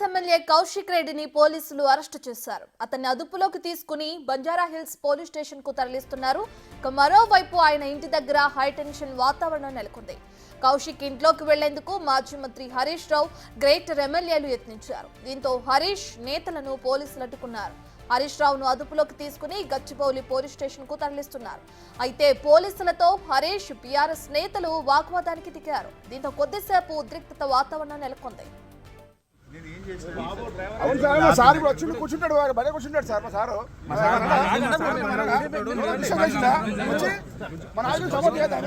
MLA Kaushik రెడ్డిని పోలీసులు arrest చేశారు. అతన్ని అదుపులోకి తీసుకుని బంజారా హిల్స్ పోలీస్ స్టేషన్ కు తరలిస్తున్నారు. మరోవైపు ఆయన ఇంటి దగ్గర హైటెన్షన్ వాతావరణం నెలకొంది. కౌశిక్ ఇంట్లోకి వెళ్లేందుకు మాజీ మంత్రి హరీష్ రావు, గ్రేటర్ ఎమ్మెల్యేలు యత్నించారు. దీంతో హరీష్ నేతలను పోలీసులు అడ్డుకున్నారు. హరీష్ రావును అదుపులోకి తీసుకుని గచ్చిబౌలి పోలీస్ స్టేషన్ కు తరలిస్తున్నారు. అయితే పోలీసులతో హరీష్, బీఆర్ఎస్ నేతలు వాగ్వాదానికి దిగారు. దీంతో కొద్దిసేపు ఉద్రిక్తత వాతావరణం నెలకొంది. అవును సార్, సార్ ఇప్పుడు వచ్చి కూర్చుంటాడు, బయట కూర్చుంటాడు సార్. మా సారు మన ఆయన సపోర్ట్ చేద్దాం.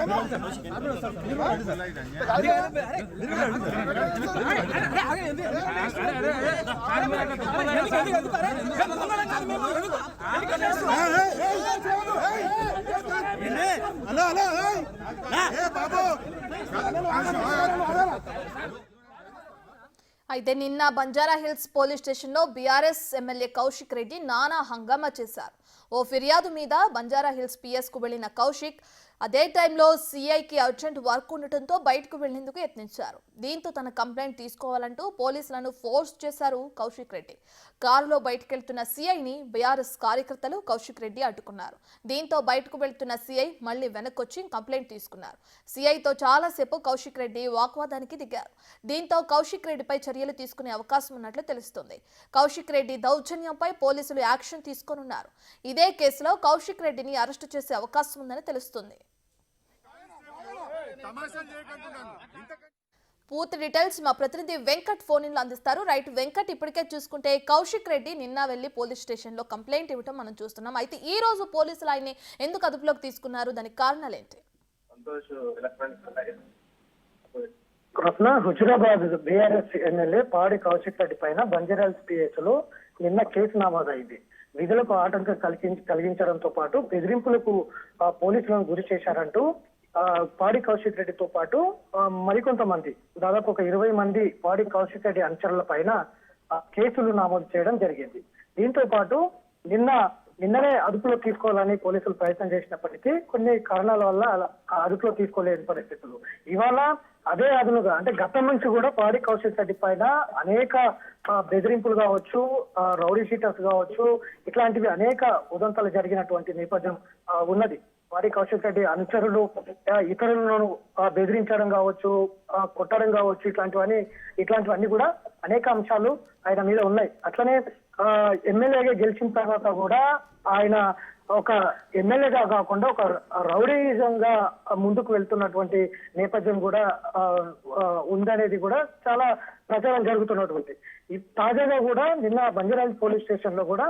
అయితే నిన్న బంజారా హిల్స్ పోలీస్ స్టేషన్లో బీఆర్ఎస్ ఎమ్మెల్యే కౌశిక్ రెడ్డి నానా హంగామా చేశారు. ఓ ఫిర్యాదు మీద బంజారా హిల్స్ పిఎస్కు వెళ్లిన కౌశిక్ అదే టైంలో సీఐకి అర్జెంట్ వర్క్ ఉండటంతో బయటకు వెళ్లేందుకు యత్నించారు. దీంతో తన కంప్లైంట్ తీసుకోవాలంటూ పోలీసులను ఫోర్స్ చేశారు కౌశిక్ రెడ్డి. కారులో బయటకెళ్తున్న సీఐని బీఆర్ఎస్ కార్యకర్తలు కౌశిక్ రెడ్డి అడ్డుకున్నారు. దీంతో బయటకు వెళ్తున్న సీఐ మళ్లీ వెనక్కొచ్చి కంప్లైంట్ తీసుకున్నారు. సీఐతో చాలాసేపు కౌశిక్ రెడ్డి వాగ్వాదానికి దిగారు. దీంతో కౌశిక్ రెడ్డిపై చర్యలు తీసుకునే అవకాశం ఉన్నట్లు తెలుస్తోంది. కౌశిక్ రెడ్డి దౌర్జన్యంపై పోలీసులు యాక్షన్ తీసుకోనున్నారు. ఇదే కేసులో కౌశిక్ రెడ్డిని అరెస్టు చేసే అవకాశం ఉందని తెలుస్తుంది. పూర్తి డీటెయిల్స్ మా ప్రతినిధి వెంకట్ ఫోన్ ఇన్లో అందిస్తారు. రైట్ వెంకట్, ఇప్పటికే చూసుకుంటే కౌశిక్ రెడ్డి నిన్న వెళ్లి పోలీస్ స్టేషన్ లో కంప్లైంట్ ఇవ్వటం మనం చూస్తున్నాం. అయితే ఈ రోజు పోలీసులు ఆయన్ని ఎందుకు అదుపులోకి తీసుకున్నారు, దానికి కారణాలు ఏంటి? హుజురాబాద్ బీఆర్ఎస్ ఎమ్మెల్యే పాడి కౌశిక్ రెడ్డి పైన బంజారాహిల్స్ పిఎస్ లో నిన్న కేసు నమోదైంది. విధులకు ఆటంకం కలిగించడంతో పాటు బెదిరింపులకు పోలీసులను గురి చేశారంటూ పాడి కౌశిక్ రెడ్డితో పాటు మరికొంతమంది, దాదాపు ఒక 20 మంది పాడి కౌశిక్ రెడ్డి అనుచరుల పైన కేసులు నమోదు చేయడం జరిగింది. దీంతో పాటు నిన్ననే అదుపులో తీసుకోవాలని పోలీసులు ప్రయత్నం చేసినప్పటికీ కొన్ని కారణాల వల్ల అదుపులో తీసుకోలేని పరిస్థితులు. ఇవాళ అదే అదునుగా అంటే గతం నుంచి కూడా పాడి కౌశిక్ రెడ్డి పైన అనేక బెదిరింపులు కావచ్చు, రౌడీ షీటర్స్ కావచ్చు, ఇట్లాంటివి అనేక ఉదంతాలు జరిగినటువంటి నేపథ్యం ఉన్నది. పాడి కౌశిక్ రెడ్డి అనుచరులు ఇతరులను బెదిరించడం కావచ్చు, కొట్టడం కావచ్చు, ఇట్లాంటివన్నీ కూడా అనేక అంశాలు ఆయన మీద ఉన్నాయి. అట్లనే ఎమ్మెల్యేగా గెలిచిన తర్వాత కూడా ఆయన ఒక ఎమ్మెల్యేగా కాకుండా ఒక రౌడీజంగా ముందుకు వెళ్తున్నటువంటి నేపథ్యం కూడా ఉందనేది కూడా చాలా ప్రచారం జరుగుతున్నటువంటి. తాజాగా కూడా నిన్న బంజారాహిల్స్ పోలీస్ స్టేషన్ లో కూడా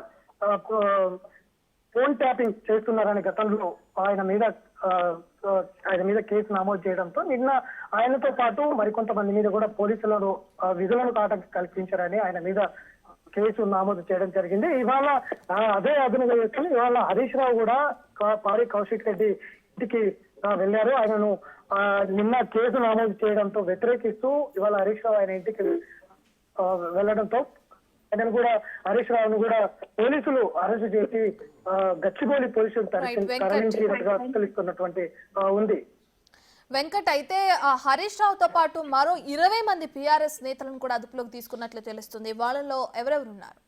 ఫోన్ ట్యాపింగ్ చేస్తున్నారని గతంలో ఆయన మీద కేసు నమోదు చేయడంతో నిన్న ఆయనతో పాటు మరికొంతమంది మీద కూడా పోలీసులను విధులను ఆటంకం కల్పించారని ఆయన మీద కేసు నమోదు చేయడం జరిగింది. ఇవాళ అదే అదునుగా చేసుకుని ఇవాళ హరీష్ రావు కూడా పాడి కౌశిక్ రెడ్డి ఇంటికి వెళ్లారు. ఆయనను నిన్న కేసు నమోదు చేయడంతో వ్యతిరేకిస్తూ ఇవాళ హరీష్ రావు ఆయన ఇంటికి వెళ్లడంతో ఆయన కూడా హరీష్ రావును కూడా పోలీసులు అరెస్ట్ చేసి గచ్చిబౌలి పోలీసులు తరలించినట్టుగా తెలుస్తున్నటువంటి ఉంది. వెంకట్, అయితే హరీష్ రావుతో పాటు మరో 20 మంది బీఆర్ఎస్ నేతలను కూడా అదుపులోకి తీసుకున్నట్లు తెలుస్తుంది. వాళ్ళలో ఎవరెవరు ఉన్నారు?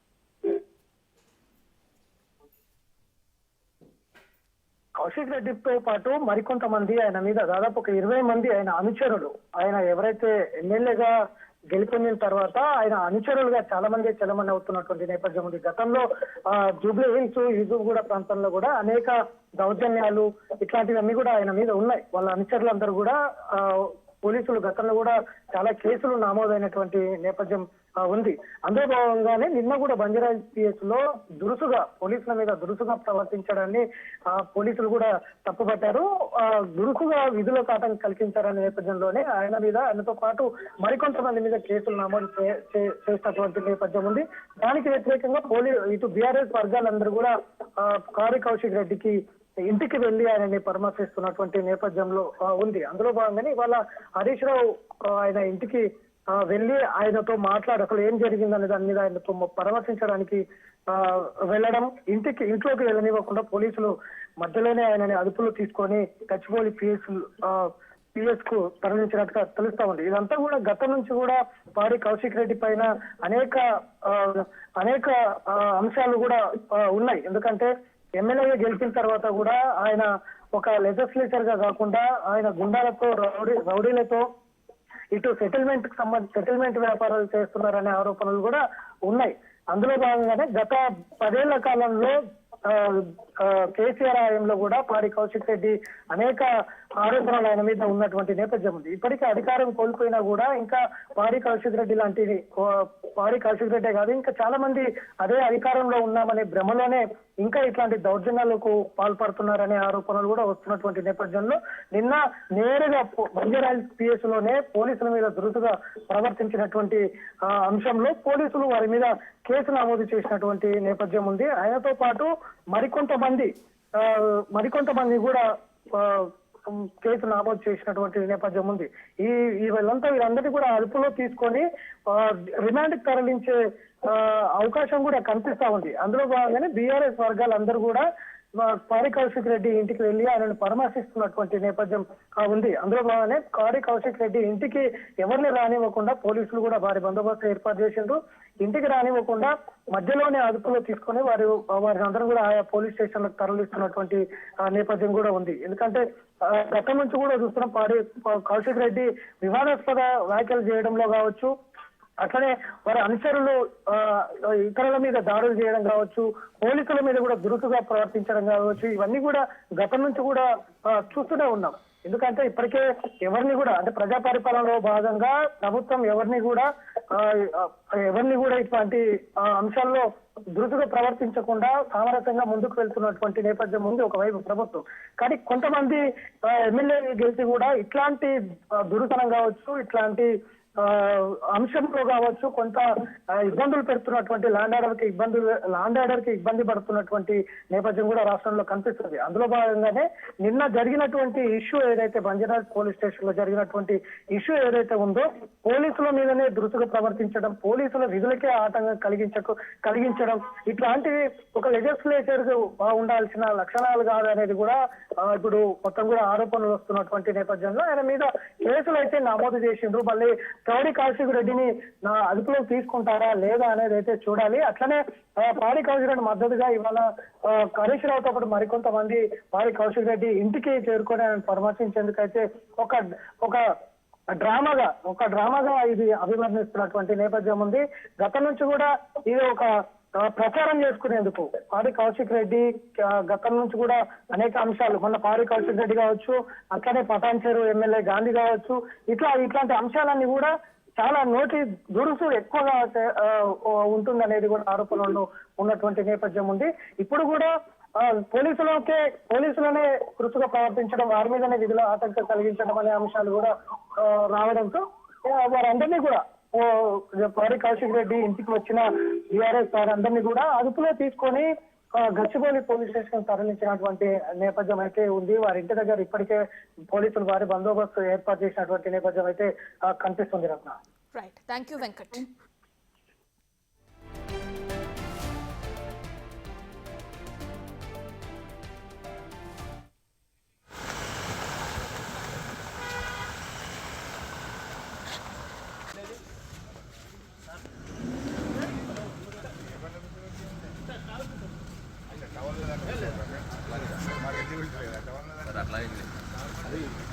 కౌశిక్ రెడ్డితో పాటు మరికొంతమంది ఆయన మీద దాదాపు ఒక 20 మంది ఆయన అనుచరులు, ఆయన ఎవరైతే ఎమ్మెల్యేగా గెలుపొందిన తర్వాత ఆయన అనుచరులుగా చాలా మంది చలమని అవుతున్నటువంటి నేపథ్యం ఉంది. గతంలో జూబ్లీ హిల్స్, యూసుఫ్గూడ ప్రాంతంలో కూడా అనేక దౌర్జన్యాలు ఇట్లాంటివన్నీ కూడా ఆయన మీద ఉన్నాయి. వాళ్ళ అనుచరులందరూ కూడా పోలీసులు గతంలో కూడా చాలా కేసులు నమోదైనటువంటి నేపథ్యం ఉంది. అందులో భాగంగానే నిన్న కూడా బంజారాహిల్స్ పిఎస్ లో పోలీసుల మీద దురుసుగా ప్రవర్తించడాన్ని పోలీసులు కూడా తప్పుపట్టారు. దురుసుగా విధులకు ఆటంకం కల్పించారనే నేపథ్యంలోనే ఆయనతో పాటు మరికొంతమంది మీద కేసులు నమోదు చేసినటువంటి నేపథ్యం ఉంది. దానికి వ్యతిరేకంగా ఇటు బీఆర్ఎస్ వర్గాలందరూ కూడా పాడి కౌశిక్ రెడ్డికి ఇంటికి వెళ్లి ఆయనని పరామర్శిస్తున్నటువంటి నేపథ్యంలో ఉంది. అందులో భాగంగానే ఇవాళ హరీష్ రావు ఆయన ఇంటికి వెళ్లి ఆయనతో మాట్లాడి అసలు ఏం జరిగిందనే దాని మీద ఆయనతో పరామర్శించడానికి వెళ్ళడం, ఇంట్లోకి వెళ్ళనివ్వకుండా పోలీసులు మధ్యలోనే ఆయనని అదుపులో తీసుకొని గచ్చిబౌలి పిఎస్ కు తరలించినట్టుగా తెలుస్తా ఉంది. ఇదంతా కూడా గతం నుంచి కూడా పాడి కౌశిక్ రెడ్డి పైన అనేక అంశాలు కూడా ఉన్నాయి. ఎందుకంటే ఎమ్మెల్యేగా గెలిచిన తర్వాత కూడా ఆయన ఒక లెజిస్లేచర్ గా కాకుండా ఆయన గుండాలతో రౌడీలతో ఇటు సెటిల్మెంట్ వ్యాపారాలు చేస్తున్నారనే ఆరోపణలు కూడా ఉన్నాయి. అందులో భాగంగానే గత 10 ఏళ్ల కాలంలో కేసీఆర్ హయాంలో కూడా పాడి కౌశిక్ రెడ్డి అనేక ఆరోపణలు ఆయన మీద ఉన్నటువంటి నేపథ్యం ఉంది. ఇప్పటికీ అధికారం కోల్పోయినా కూడా ఇంకా పాడి కౌశిక్ రెడ్డే కాదు, ఇంకా చాలా మంది అదే అధికారంలో ఉన్నామనే భ్రమలోనే ఇంకా ఇట్లాంటి దౌర్జన్యాలకు పాల్పడుతున్నారనే ఆరోపణలు కూడా వస్తున్నటువంటి నేపథ్యంలో నిన్న నేరుగా బంజారాహిల్స్ పిఎస్ లోనే పోలీసుల మీద దురుసుగా ప్రవర్తించినటువంటి అంశంలో పోలీసులు వారి మీద కేసు నమోదు చేసినటువంటి నేపథ్యం ఉంది. ఆయనతో పాటు మరికొంతమంది కూడా కేసు నమోదు చేసినటువంటి నేపథ్యం ఉంది. వీరందరినీ కూడా అదుపులో తీసుకొని రిమాండ్ తరలించే అవకాశం కూడా కనిపిస్తా ఉంది. అందులో భాగంగానే బీఆర్ఎస్ వర్గాలందరూ కూడా పాడి కౌశిక్ రెడ్డి ఇంటికి వెళ్లి ఆయనను పరామర్శిస్తున్నటువంటి నేపథ్యం ఉంది. అందులో భాగంగానే పాడి కౌశిక్ రెడ్డి ఇంటికి ఎవరిని రానివ్వకుండా పోలీసులు కూడా భారీ బందోబస్తు ఏర్పాటు చేసిండ్రు. ఇంటికి రానివ్వకుండా మధ్యలోనే అదుపులో తీసుకొని వారిని అందరూ కూడా ఆయా పోలీస్ స్టేషన్లకు తరలిస్తున్నటువంటి నేపథ్యం కూడా ఉంది. ఎందుకంటే గతం నుంచి కూడా చూస్తున్నాం పాడి కౌశిక్ రెడ్డి వివాదాస్పద వ్యాఖ్యలు చేయడంలో కావచ్చు, అట్లనే వారి అనుచరులు ఇతరుల మీద దాడులు చేయడం కావచ్చు, పోలీసుల మీద కూడా దురుసుగా ప్రవర్తించడం కావచ్చు, ఇవన్నీ కూడా గతం నుంచి కూడా చూస్తూనే ఉన్నాం. ఎందుకంటే ఇప్పటికే ఎవరిని కూడా అంటే ప్రజా పరిపాలనలో భాగంగా ప్రభుత్వం ఎవరిని కూడా ఇట్లాంటి అంశాల్లో దురుసుగా ప్రవర్తించకుండా సామరస్యంగా ముందుకు వెళ్తున్నటువంటి నేపథ్యం ఉంది ఒకవైపు ప్రభుత్వం. కానీ కొంతమంది ఎమ్మెల్యే గెలిచి కూడా ఇట్లాంటి దురుతనం కావచ్చు, ఇట్లాంటి అంశంలో కావచ్చు కొంత ఇబ్బందులు పెడుతున్నటువంటి ల్యాండ్ ఆర్డర్ కి ఇబ్బంది పడుతున్నటువంటి నేపథ్యం కూడా రాష్ట్రంలో కనిపిస్తుంది. అందులో భాగంగానే నిన్న జరిగినటువంటి ఇష్యూ ఏదైతే బంజారాహిల్స్ పోలీస్ స్టేషన్ లో జరిగినటువంటి ఇష్యూ ఏదైతే ఉందో పోలీసుల మీదనే దురుసుగా ప్రవర్తించడం, పోలీసుల విధులకే ఆటంకం కలిగించడం ఇట్లాంటివి ఒక లెజిస్లేచర్ ఉండాల్సిన లక్షణాలు కాదు అనేది కూడా ఇప్పుడు మొత్తం కూడా ఆరోపణలు వస్తున్నటువంటి నేపథ్యంలో ఆయన మీద కేసులు అయితే నమోదు చేసిండ్రు. మళ్ళీ పాడి కౌశిక్ రెడ్డిని అదుపులోకి తీసుకుంటారా లేదా అనేది అయితే చూడాలి. అట్లనే పాడి కౌశిక్ రెడ్డి మద్దతుగా ఇవాళ హరీష్ రావుతో పాటు మరికొంతమంది పాడి కౌశిక్ రెడ్డి ఇంటికి చేరుకొని ఆయన పరామర్శించేందుకైతే ఒక డ్రామాగా ఇది అభివర్ణిస్తున్నటువంటి నేపథ్యం ఉంది. గతం నుంచి కూడా ఇది ఒక ప్రచారం చేసుకునేందుకు పాడి కౌశిక్ రెడ్డి గతం నుంచి కూడా అనేక అంశాలు మొన్న పాడి కౌశిక్ రెడ్డి కావచ్చు, అట్లనే పటాన్చేరు ఎమ్మెల్యే గాంధీ కావచ్చు, ఇట్లాంటి అంశాలన్నీ కూడా చాలా నోటి దురుసు ఎక్కువగా ఉంటుందనేది కూడా ఆరోపణలు ఉన్నటువంటి నేపథ్యం ఉంది. ఇప్పుడు కూడా పోలీసులనే కృషిగా ప్రవర్తించడం, వారి మీదనే విధుల ఆటంకం కలిగించడం అనే అంశాలు కూడా రావడంతో వారందరినీ కూడా పాడి కౌశిక్ రెడ్డి ఇంటికి వచ్చిన బీఆర్ఎస్ వారందరినీ కూడా అదుపులో తీసుకొని గచ్చిబౌలి పోలీస్ స్టేషన్ తరలించినటువంటి నేపథ్యం అయితే ఉంది. వారి ఇంటి దగ్గర ఇప్పటికే పోలీసులు వారి బందోబస్తు ఏర్పాటు చేసినటువంటి నేపథ్యం అయితే కనిపిస్తుంది. Ratna. Right, thank you Venkat.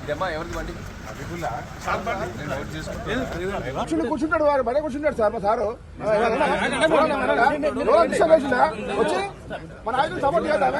ఇదమ్మా ఎవరిది బండి కూర్చుంటాడు వారు బడే కూర్చుంటాడు సార్ మా సారు వచ్చి మన ఆయన సపోర్ట్ చేద్దాం.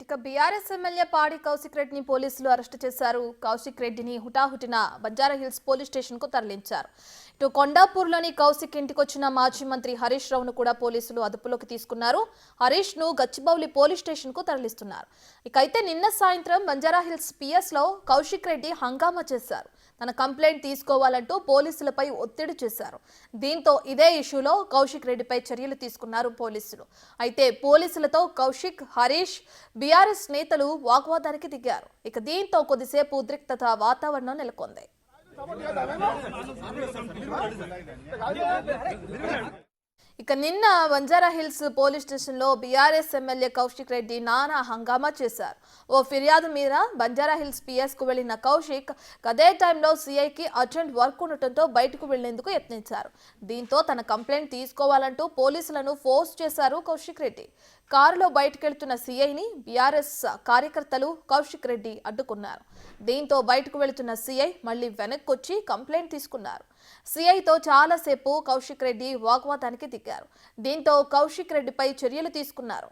ఇక బీఆర్ఎస్ ఎమ్మెల్యే పాడి కౌశిక్ రెడ్డిని పోలీసులు అరెస్టు చేశారు. కౌశిక్ రెడ్డిని హుటాహుటిన బంజారాహిల్స్ పోలీస్ స్టేషన్ కు తరలించారు. ఇటు కొండాపూర్లోని కౌశిక్ ఇంటికొచ్చిన మాజీ మంత్రి హరీష్ రావును కూడా పోలీసులు అదుపులోకి తీసుకున్నారు. హరీష్ ను గచ్చిబౌలి పోలీస్ స్టేషన్ కు తరలిస్తున్నారు. ఇకైతే నిన్న సాయంత్రం బంజారాహిల్స్ పిఎస్ లో కౌశిక్ రెడ్డి హంగామా చేశారు. తన కంప్లైంట్ తీసుకోవాలంటూ పోలీసులపై ఒత్తిడి చేశారు. దీంతో ఇదే ఇష్యూలో కౌశిక్ రెడ్డిపై చర్యలు తీసుకున్నారు పోలీసులు. అయితే పోలీసులతో కౌశిక్, హరీష్, బీఆర్ఎస్ నేతలు వాగ్వాదానికి దిగారు. ఇక దీంతో కొద్దిసేపు ఉద్రిక్తత వాతావరణం నెలకొంది. ఇక నిన్న బంజారా హిల్స్ పోలీస్ స్టేషన్లో బీఆర్ఎస్ ఎమ్మెల్యే కౌశిక్ రెడ్డి నానా హంగామా చేశారు. ఓ ఫిర్యాదు మీద బంజారా హిల్స్ పిఎస్కు వెళ్లిన కౌశిక్ అదే టైంలో సీఐకి అర్జెంట్ వర్క్ ఉండటంతో బయటకు వెళ్లేందుకు యత్నించారు. దీంతో తన కంప్లైంట్ తీసుకోవాలంటూ పోలీసులను ఫోర్స్ చేశారు కౌశిక్ రెడ్డి. కారులో బయటకెళ్తున్న సీఐని బీఆర్ఎస్ కార్యకర్తలు కౌశిక్ రెడ్డి అడ్డుకున్నారు. దీంతో బయటకు వెళుతున్న సీఐ మళ్లీ వెనక్కొచ్చి కంప్లైంట్ తీసుకున్నారు. సీఐతో చాలాసేపు కౌశిక్ రెడ్డి వాగ్వాదానికి దిగారు. దీంతో కౌశిక్ రెడ్డిపై చర్యలు తీసుకున్నారు.